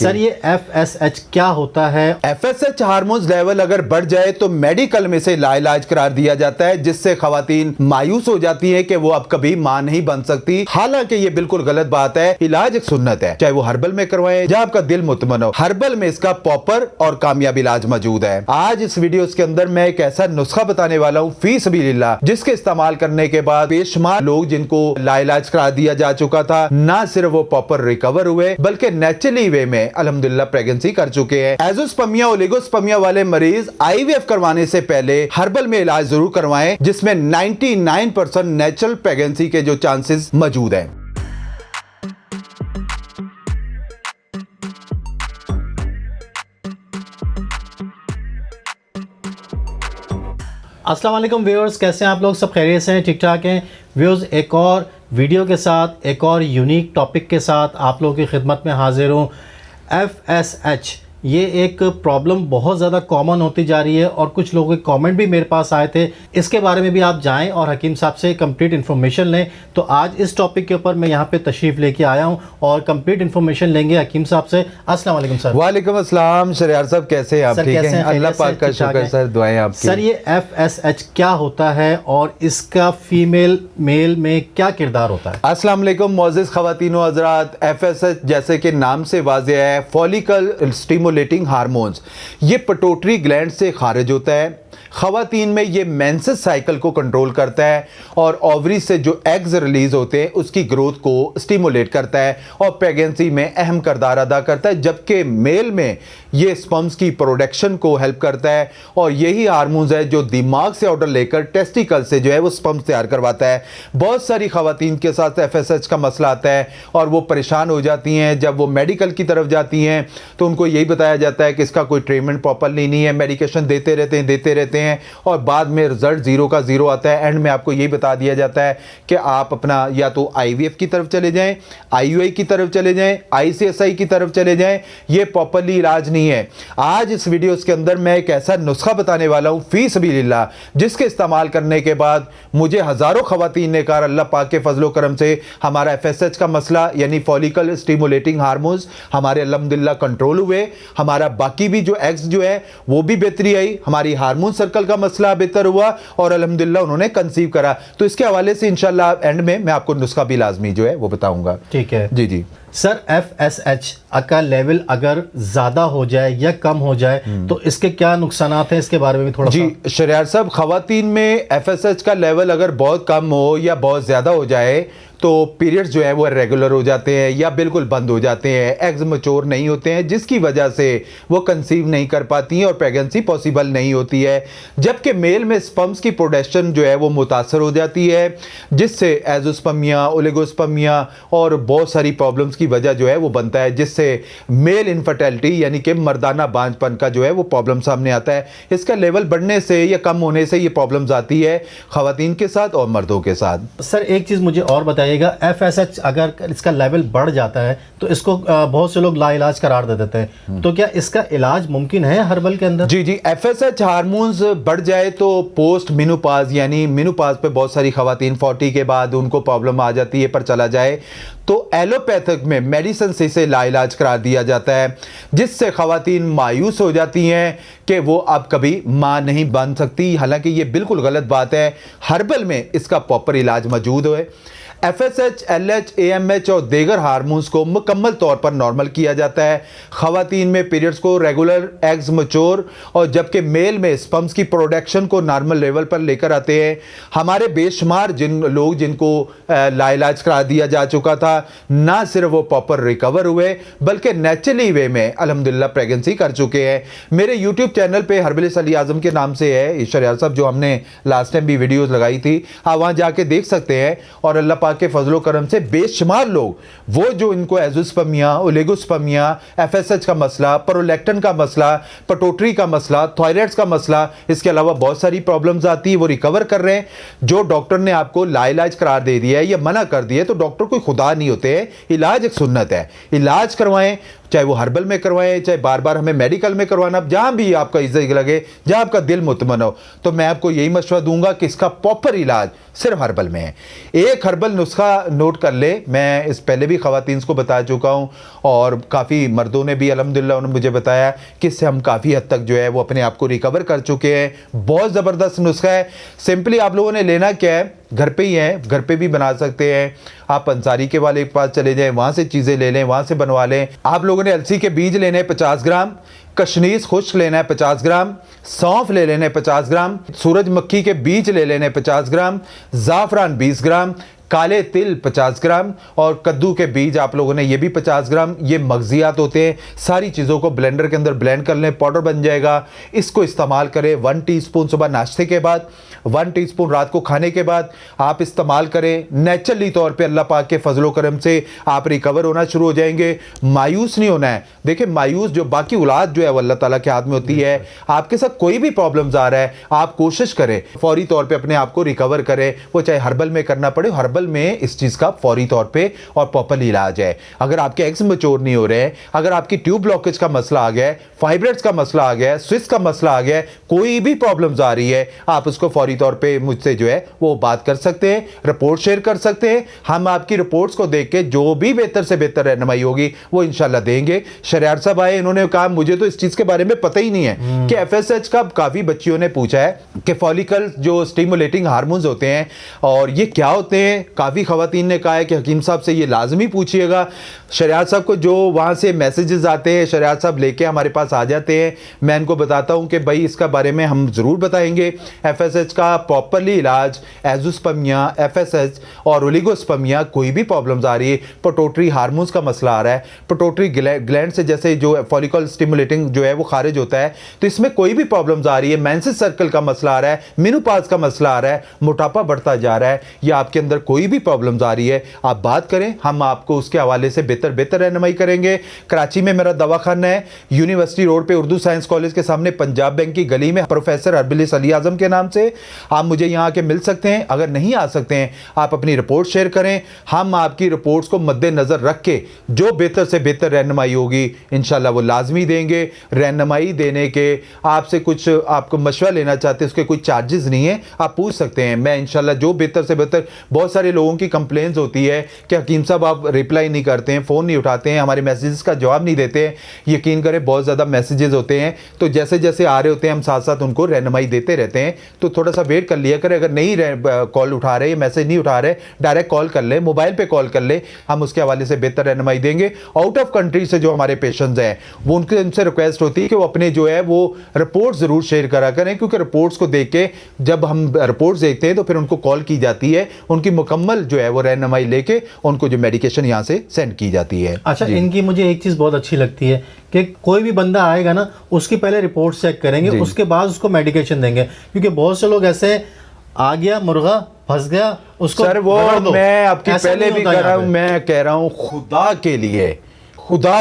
Sir ये FSH क्या होता है? FSH हार्मोन्स लेवल अगर बढ़ जाए तो मेडिकल में से लाइलाज करार दिया जाता है, जिससे खवातीन मायूस हो जाती है कि वो अब कभी मां नहीं बन सकती। हालांकि ये बिल्कुल गलत बात है। इलाज एक सुन्नत है, चाहे वो हर्बल में करवाएं या आपका दिल मुतमन हो। हर्बल में इसका प्रॉपर और कामयाब इलाज मौजूद है। आज इस वीडियो के अंदर मैं एक ऐसा नुस्खा बताने वाला हूँ फी सबीलिल्लाह, जिसके इस्तेमाल करने के बाद बेशुमार लोग जिनको लाइलाज करार दिया जा चुका था, ना सिर्फ वो प्रॉपर रिकवर हुए बल्कि नेचुरली वे में अल्हम्दुलिल्लाह प्रेगनेंसी कर चुके हैं। एजोस्पर्मिया ओलिगोस्पर्मिया वाले मरीज IVF करवाने से पहले हर्बल में इलाज जरूर करवाएं, जिसमें 99% नेचुरल प्रेगनेंसी के जो चांसेस मौजूद हैं। अस्सलाम वालेकुम व्यूअर्स, कैसे हैं आप लोग? सब खैरियत से हैं, ठीक ठाक हैं व्यूअर्स। एक और वीडियो के साथ, एक और यूनिक टॉपिक के साथ आप लोगों की खिदमत में हाजिर हूँ। FSH ये एक प्रॉब्लम बहुत ज़्यादा कॉमन होती जा रही है और कुछ लोगों के कमेंट भी मेरे पास आए थे। इसके बारे में भी आप जाएं और हकीम साहब से कंप्लीट इन्फॉर्मेशन लें। तो आज इस टॉपिक के ऊपर मैं यहाँ पे तशरीफ़ लेके आया हूँ और कंप्लीट इन्फॉर्मेशन लेंगे हकीम साहब से। अस्सलाम वालेकुम सर। वालेकुम अस्सलाम शरियार साहब, कैसे हैं आप? ठीक हैं, अल्लाह पाक का शुक्र सर, दुआएं आपकी। सर ये FSH क्या होता है और इसका फीमेल मेल में क्या किरदार होता है? अस्सलाम वालेकुम मोअज़्ज़िज़ ख़वातीन व हज़रात। FSH जैसे कि नाम से वाज़ेह है, फॉलिकल स्टिमुलेटिंग हार्मोन्स। ये पिट्यूटरी ग्लैंड से खारिज होता है। खवातीन में ये मेंसेस साइकिल को कंट्रोल करता है और ओवरी से जो एग्स रिलीज होते हैं उसकी ग्रोथ को स्टिमुलेट करता है और प्रेगनेंसी में अहम किरदार अदा करता है, जबकि मेल में ये स्पर्म्स की प्रोडक्शन को हेल्प करता है और यही हार्मोन्स है जो दिमाग से ऑर्डर लेकर टेस्टिकल से जो है वो स्पर्म्स तैयार करवाता है। बहुत सारी खवातीन के साथ FSH का मसला आता है और वो परेशान हो जाती हैं। जब वो मेडिकल की तरफ जाती हैं तो उनको यही बताया जाता है कि इसका कोई ट्रीटमेंट प्रॉपरली नहीं है, मेडिकेशन देते रहते हैं और बाद में रिजल्ट जीरो का जीरो आता है। एंड में आपको यही बता दिया जाता है कि आप अपना या तो IVF की तरफ चले जाएं, IUI की तरफ चले जाएं, ICSI की तरफ चले जाएं। ये प्रॉपरली इलाज नहीं है। आज इस वीडियो के अंदर मैं एक ऐसा नुस्खा बताने वाला हूं फी सबीलिल्लाह, जिसके इस्तेमाल करने के बाद मुझे हजारों खवातीन ने कहा अल्लाह पाक के फजलो करम से हमारा FSH का मसला यानी फॉलिकल स्टिमुलेटिंग हार्मोन्स हमारे अल्हम्दुलिल्लाह कंट्रोल हुए, हमारा बाकी भी जो एग्स जो है वो भी बेहतरी आई, हमारी हार्मोन सर्कल का मसला बेहतर हुआ और अल्हम्दुलिल्लाह उन्होंने कंसीव करा। तो इसके हवाले से इंशाल्लाह एंड में मैं आपको नुस्खा भी लाजमी जो है वो बताऊंगा। ठीक है जी जी। सर FSH का लेवल अगर ज्यादा हो जाए या कम हो जाए तो इसके क्या नुकसान हैं, इसके बारे में भी थोड़ा जी शरियार साहब, खवातीन में FSH का लेवल अगर बहुत कम हो या बहुत ज्यादा हो जाए तो पीरियड्स जो है वो रेगुलर हो जाते हैं या बिल्कुल बंद हो जाते हैं, एग्स मैच्योर नहीं होते हैं, जिसकी वजह से वो कंसीव नहीं कर पाती हैं और प्रेगनेंसी पॉसिबल नहीं होती है। जबकि मेल में स्पर्म्स की प्रोडक्शन जो है वो मुतासर हो जाती है, जिससे एजोस्पर्मिया ओलिगोस्पर्मिया और बहुत सारी प्रॉब्लम्स की वजह जो है वो बनता है, जिससे मेल इनफर्टिलिटी यानी कि मर्दाना बांझपन का जो है वो प्रॉब्लम सामने आता है। इसका लेवल बढ़ने से या कम होने से ये प्रॉब्लम्स आती है खवातीन के साथ और मर्दों के साथ। सर एक चीज़ मुझे और बताइए, FSH अगर इसका लेवल बढ़ जाता है तो इसको बहुत से लोग लाइलाज करार दे देते हैं, तो क्या इसका इलाज मुमकिन है हर्बल के अंदर? जी FSH हार्मोन्स बढ़ जाए तो पोस्ट मिनोपाज यानी मिनोपाज पे बहुत सारी खवातीन 40 के बाद उनको प्रॉब्लम आ जाती है, पर चला जाए तो एलोपैथिक में मेडिसिन से इसे लाइलाज करार दिया जाता है, जिससे खवातीन मायूस हो जाती हैं कि वो अब कभी मां नहीं बन सकती। हालांकि ये बिल्कुल गलत बात है। हर्बल में इसका प्रॉपर इलाज मौजूद है। FSH, LH, AMH और दीगर हार्मोन्स को मुकम्मल तौर पर नॉर्मल किया जाता है। खवातीन में पीरियड्स को रेगुलर, एग्स मैच्योर और जबकि मेल में स्पर्म्स की प्रोडक्शन को नॉर्मल लेवल पर लेकर आते हैं। हमारे बेशुमार लोग जिनको लाइलाज करा दिया जा चुका था, ना सिर्फ वो प्रॉपर रिकवर हुए बल्कि नेचुरली वे में अल्हम्दुलिल्लाह प्रेगनेंसी कर चुके हैं। मेरे यूट्यूब चैनल पे हर्बलिस्ट अली आजम के नाम से है शरियार साहब, जो हमने लास्ट टाइम भी वीडियोस लगाई थी, आप वहाँ जाके देख सकते हैं। और अल्लाह के फजलो करम से बेशुमार लोग वो जो इनको एजोस्पर्मिया ओलिगोस्पर्मिया FSH का मसला, प्रोलैक्टिन का मसला, पिट्यूटरी का मसला, थायराइड का मसला, इसके अलावा बहुत सारी प्रॉब्लम्स आती है, वो रिकवर कर रहे हैं। जो डॉक्टर ने आपको लाइलाज करार दे दिया है या मना कर दिया है तो डॉक्टर कोई खुदा नहीं होते हैं। इलाज एक सुन्नत है, इलाज करवाएं, चाहे वो हर्बल में करवाएं, चाहे बार बार हमें मेडिकल में करवाना, जहां भी आपका इज्जत लगे, जहां आपका दिल मुतमन हो। तो मैं आपको यही मशवरा दूंगा कि इसका प्रॉपर इलाज सिर्फ हर्बल में है। एक हर्बल नुस्खा नोट कर ले। मैं इस पहले भी ख़वातीन को बता चुका हूँ और काफ़ी मर्दों ने भी अल्हम्दुलिल्लाह उन्होंने मुझे बताया कि इससे हम काफ़ी हद तक जो है वो अपने आप को रिकवर कर चुके हैं। बहुत ज़बरदस्त नुस्खा है। सिंपली आप लोगों ने लेना क्या है, घर पे ही है, घर पे भी बना सकते हैं आप। अंसारी के वाले के पास चले जाएं, वहाँ से चीज़ें ले लें, वहाँ से बनवा लें। आप लोगों ने अलसी के बीज लेने हैं 50 ग्राम, कशनीस खुश्क लेना है 50 ग्राम, सौंफ ले लेने 50 ग्राम, सूरजमुखी के बीज ले लेने 50 ग्राम, ज़ाफ़रान 20 ग्राम, काले तिल 50 ग्राम और कद्दू के बीज आप लोगों ने ये भी 50 ग्राम। ये मगजियात होते हैं। सारी चीज़ों को ब्लेंडर के अंदर ब्लेंड कर लें, पाउडर बन जाएगा। इसको इस्तेमाल करें 1 टीस्पून सुबह नाश्ते के बाद, 1 टीस्पून रात को खाने के बाद आप इस्तेमाल करें। नेचुरली तौर पे अल्लाह पाक के फजलो करम से आप रिकवर होना शुरू हो जाएंगे। मायूस नहीं होना है। देखिए मायूस जो बाकी औलाद जो है वो अल्लाह ताला के हाथ में होती है। आपके साथ कोई भी प्रॉब्लम्स आ रहा है, आप कोशिश करें फौरी तौर पे अपने आप को रिकवर करें। वो चाहे हर्बल में करना पड़े, हर्बल में इस चीज का फौरी तौर पे और प्रॉपरली इलाज है। अगर आपके एग्स मैच्योर नहीं हो रहे हैं, अगर आपकी ट्यूब ब्लॉकेज का मसला आ गया है, फाइब्रोइड्स का मसला आ गया है, स्विस का मसला आ गया है, कोई भी प्रॉब्लम्स आ रही है, आप उसको फौरी तौर पे मुझसे जो है वो बात कर सकते हैं, रिपोर्ट शेयर कर सकते हैं। हम आपकी रिपोर्ट्स को देख के जो भी बेहतर से बेहतर रहनुमाई होगी वो इंशाल्लाह देंगे। शरियार साहब आए, इन्होंने कहा मुझे तो इस चीज के बारे में पता ही नहीं है कि एफएसएच का काफी बच्चियों ने पूछा है कि फॉलिकल जो स्टिमुलेटिंग हार्मोन्स होते हैं और ये क्या होते हैं। काफी खवातीन ने कहा है कि हकीम साहब से ये लाजमी पूछिएगा। शरियार साहब को जो वहां से मैसेजेस आते हैं, शरियार साहब लेके हमारे पास आ जाते हैं। मैं इनको बताता हूं कि भाई इसका बारे में हम जरूर बताएंगे। एफएसएच का प्रॉपरली इलाज, एजोस्पर्मिया, एफएसएच और ओलिगोस्पर्मिया, कोई भी प्रॉब्लम्स आ रही है, पिट्यूटरी हार्मोन्स का मसला आ रहा है, पिट्यूटरी ग्लैंड से जैसे जो फॉलिकल स्टिमुलेटिंग जो है वो खारिज होता है, तो इसमें कोई भी प्रॉब्लम्स आ रही है, मेंसेस सर्कल का मसला आ रहा है, मेनोपॉज का मसला आ रहा है, मोटापा बढ़ता जा रहा है, या आपके अंदर कोई भी प्रॉब्लम्स आ रही है, आप बात करें, हम आपको उसके हवाले से बेहतर रहनुमाई करेंगे। कराची में मेरा दवाखाना है, यूनिवर्सिटी रोड पे उर्दू साइंस कॉलेज के सामने पंजाब बैंक की गली में, प्रोफेसर हर्बिलिस अली आजम के नाम से। आप मुझे यहाँ के मिल सकते हैं। अगर नहीं आ सकते हैं, आप अपनी रिपोर्ट शेयर करें, हम आपकी रिपोर्ट्स को मद्देनजर रख के जो बेहतर से बेहतर रहनुमाई होगी इंशाल्लाह वो लाजमी देंगे। रहनुमाई देने के आपसे कुछ आपको मशवरा लेना चाहते हैं, उसके कोई चार्जेस नहीं है, आप पूछ सकते हैं। मैं इंशाल्लाह जो बेहतर से बेहतर, बहुत सारे लोगों की कंप्लेंट्स होती है कि हकीम साहब आप रिप्लाई नहीं करते हैं, फ़ोन नहीं उठाते हैं, हमारे मैसेजेस का जवाब नहीं देते हैं। यकीन करें बहुत ज़्यादा मैसेजेस होते हैं, तो जैसे जैसे आ रहे होते हैं हम साथ साथ उनको रहनुमाई देते रहते हैं। तो थोड़ा सा वेट कर लिया करें। अगर नहीं कॉल उठा रहे, मैसेज नहीं उठा रहे, डायरेक्ट कॉल कर ले, मोबाइल पे कॉल कर ले, हम उसके हवाले से बेहतर रहनुमाई देंगे। आउट ऑफ कंट्री से जो हमारे पेशेंट्स हैं वो उनसे रिक्वेस्ट होती है कि वो अपने जो है वो रिपोर्ट ज़रूर शेयर करा करें, क्योंकि रिपोर्ट्स को देख के जब हम रिपोर्ट्स देखते हैं तो फिर उनको कॉल की जाती है, उनकी मुकम्मल जो है वो रहनुमाई लेके उनको जो मेडिकेशन यहाँ से सेंड की जाती है। अच्छा, इनकी मुझे एक चीज़ बहुत अच्छी लगती है कि कोई भी बंदा आएगा ना, उसकी पहले रिपोर्ट चेक करेंगे, उसके बाद उसको मेडिकेशन देंगे, क्योंकि बहुत से लोग ऐसे आ गया मुर्गा फंस गया उसको। सर वो मैं आपकी पहले भी कह रहा हूं, मैं कह रहा हूं खुदा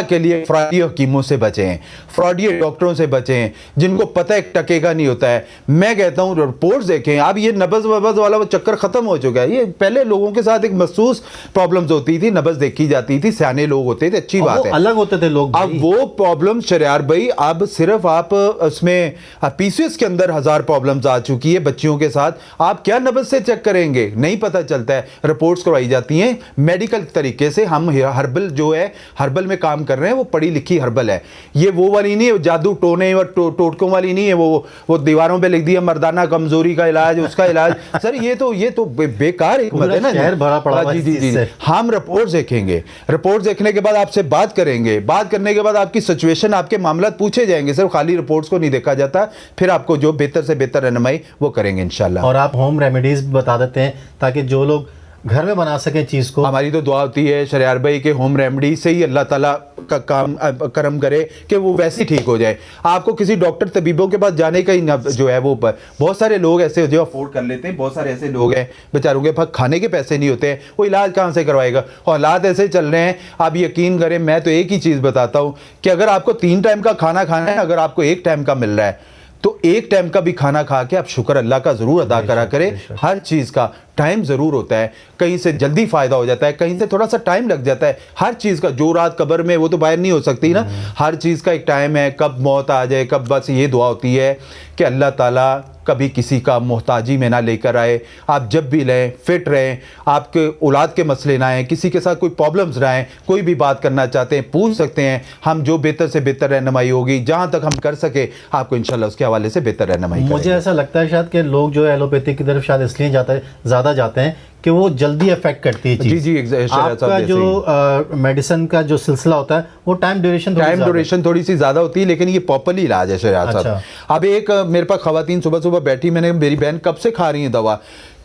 के लिए फ्रॉडी हकीमों से बचें, फ्रॉडी डॉक्टरों से बचें, जिनको पता एक टके का नहीं होता है। मैं कहता हूं रिपोर्ट्स देखें। अब ये नब्ज़ वब्ज़ वाला वो चक्कर खत्म हो चुका है। ये पहले लोगों के साथ एक महसूस प्रॉब्लम्स होती थी, नब्ज़ देखी जाती थी, सियाने लोग होते थे, अच्छी बात है, अलग होते थे लोग। अब वो प्रॉब्लम शरियार भाई, अब सिर्फ आप उसमें पीसीएस के अंदर 1000 प्रॉब्लम्स आ चुकी है बच्चियों के साथ। आप क्या नब्ज़ से चेक करेंगे, नहीं पता चलता है। रिपोर्ट्स करवाई जाती हैं मेडिकल तरीके से। हम हर्बल जो है, हर्बल में काम कर रहे हैं, वो पढ़ी लिखी हर्बल है। ये वो वाली नहीं है, जादू टोने और टोटकों वाली नहीं है, वो दीवारों पे लिख दिया मर्दाना कमजोरी का इलाज, उसका इलाज। सर ये तो बेकार हिकमत है ना। शहर भरा पड़ा है। जी। हम रिपोर्ट देखेंगे, रिपोर्ट देखने के बाद आपसे बात करेंगे, बात करने के बाद आपकी सिचुएशन, आपके मामला पूछे जाएंगे। सिर्फ खाली रिपोर्ट्स को नहीं देखा जाता, फिर आपको जो बेहतर से बेहतर रहनुमाई वो करेंगे इंशाल्लाह। और आप होम रेमेडीज भी बता देते हैं ताकि जो लोग घर में बना सके चीज़ को। हमारी तो दुआ होती है शरियार भाई के होम रेमेडी से ही अल्लाह ताला का काम करम करे कि वो वैसे ही ठीक हो जाए। आपको किसी डॉक्टर तबीबों के पास जाने का ही जो है वो, बहुत सारे लोग ऐसे जो अफोर्ड कर लेते हैं, बहुत सारे ऐसे लोग हैं बेचारों के पास खाने के पैसे नहीं होते हैं, वो इलाज कहाँ से करवाएगा। और हालात ऐसे चल रहे हैं, आप यकीन करें, मैं तो एक ही चीज़ बताता हूँ कि अगर आपको 3 टाइम का खाना खाना है, अगर आपको 1 टाइम का मिल रहा है तो 1 टाइम का भी खाना खा के आप शुक्र अल्लाह का ज़रूर अदा करा करें। हर चीज़ का टाइम ज़रूर होता है, कहीं से जल्दी फ़ायदा हो जाता है, कहीं से थोड़ा सा टाइम लग जाता है। हर चीज़ का, जो रात कब्र में वो तो बाहर नहीं हो सकती ना, हर चीज़ का एक टाइम है, कब मौत आ जाए, कब। बस ये दुआ होती है कि अल्लाह ताला कभी किसी का मोहताजी में ना लेकर आए। आप जब भी लें फिट रहें, आपके औलाद के मसले ना आए, किसी के साथ कोई प्रॉब्लम्स ना आए, कोई भी बात करना चाहते हैं पूछ सकते हैं। हम जो बेहतर से बेहतर रहनुमाई होगी जहाँ तक हम कर सके आपको इंशाल्लाह उसके हवाले से बेहतर रहनुमाई मुझे ऐसा लगता है शायद कि लोग जो है एलोपैथी की तरफ शायद इसलिए ज़्यादा जाते हैं कि वो जल्दी अफेक्ट करती है चीज़। जी आपका जो मेडिसिन का जो सिलसिला होता है वो टाइम ड्यूरेशन थोड़ी सी ज़्यादा होती है, लेकिन ये प्रॉपरली इलाज है शहजाद साहब। अच्छा। अब एक मेरे पास खवातीन सुबह सुबह बैठी, मैंने मेरी बहन कब से खा रही है दवा,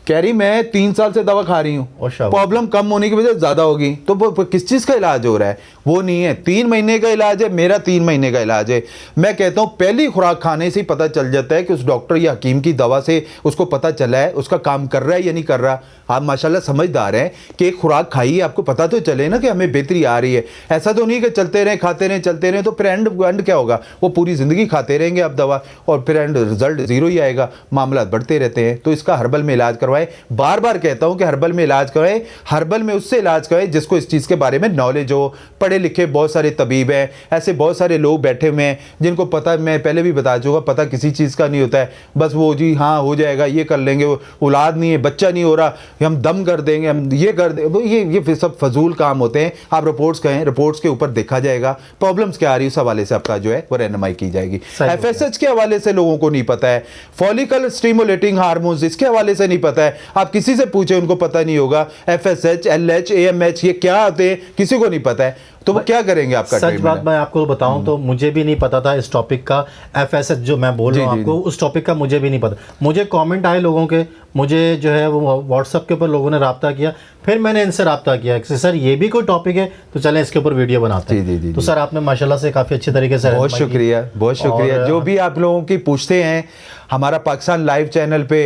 कह रही मैं 3 साल से दवा खा रही हूँ, प्रॉब्लम कम होने की वजह ज़्यादा होगी। तो वो किस चीज़ का इलाज हो रहा है? वो नहीं है 3 महीने का इलाज है, मेरा 3 महीने का इलाज है। मैं कहता हूँ पहली खुराक खाने से ही पता चल जाता है कि उस डॉक्टर या हकीम की दवा से उसको पता चला है उसका काम कर रहा है या नहीं कर रहा। आप माशाल्लाह समझदार हैं कि एक खुराक खाइए, आपको पता तो चले ना कि हमें बेहतरी आ रही है। ऐसा तो नहीं कि चलते रहें खाते रहें चलते रहें, तो फिर एंड क्या होगा? वो पूरी ज़िंदगी खाते रहेंगे आप दवा और फिर एंड रिजल्ट ज़ीरो ही आएगा, मामला बढ़ते रहते हैं। तो इसका हर्बल में इलाज करवाएं। बार बार कहता हूं कि हर्बल में इलाज करवाएं, हर्बल में उससे इलाज करवाएं जिसको इस चीज़ के बारे में नॉलेज हो। पढ़े लिखे बहुत सारे तबीब हैं, ऐसे बहुत सारे लोग बैठे हुए हैं जिनको पता, मैं पहले भी बता चुका, पता किसी चीज़ का नहीं होता है। बस वो जी हाँ हो जाएगा, ये कर लेंगे, औलाद नहीं है, बच्चा नहीं हो रहा, हम दम कर देंगे, हम ये कर देंगे, ये सब फजूल काम होते हैं। आप रिपोर्ट्स कहें, रिपोर्ट्स के ऊपर देखा जाएगा प्रॉब्लम्स क्या आ रही है, उस हवाले से आपका जो है वो रहनुमाई की जाएगी। FSH के हवाले से लोगों को नहीं पता है, फॉलिकल स्टिमुलेटिंग हार्मोन्स इसके हवाले से नहीं पता है। आप किसी से पूछे उनको पता नहीं होगा। FSH, LH, AMH ये क्या आते हैं किसी को नहीं पता है, तो वो क्या करेंगे आपका? सच बात मैं आपको बताऊं तो मुझे भी नहीं पता था इस टॉपिक का। FSH जो मैं बोल रहा हूं आपको, उस टॉपिक का मुझे भी नहीं पता। मुझे कमेंट आए लोगों के, मुझे जो है वो व्हाट्सएप के ऊपर लोगों ने रब्ता किया, फिर मैंने इनसे रब्ता किया कि सर ये भी कोई टॉपिक है तो चलें इसके ऊपर वीडियो बनाते हैं। तो सर आपने माशाल्लाह से काफ़ी अच्छे तरीके से, बहुत शुक्रिया, बहुत शुक्रिया। जो भी आप लोगों की पूछते हैं, हमारा पाकिस्तान लाइव चैनल पे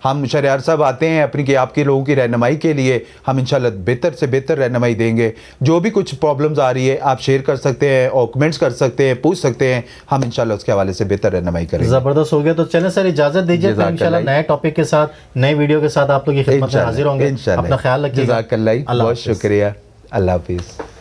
हम शहरयार साहब आते हैं अपनी, कि आपके लोगों की रहनुमाई के लिए हम इंशाल्लाह बेहतर से बेहतर रहनुमाई देंगे। जो भी कुछ प्रॉब्लम्स आ रही है आप शेयर कर सकते हैं और कमेंट्स कर सकते हैं, पूछ सकते हैं, हम इंशाल्लाह उसके हवाले से बेहतर रहनुमाई करेंगे। ज़बरदस्त हो गया। तो चलें सर इजाज़त दीजिए, इंशाल्लाह नए टॉपिक के साथ, नए वीडियो के साथ आप लोग की खिदमत में हाजिर होंगे। अपना ख्याल रखिएगा। बहुत शुक्रिया, अल्लाह हाफिज़।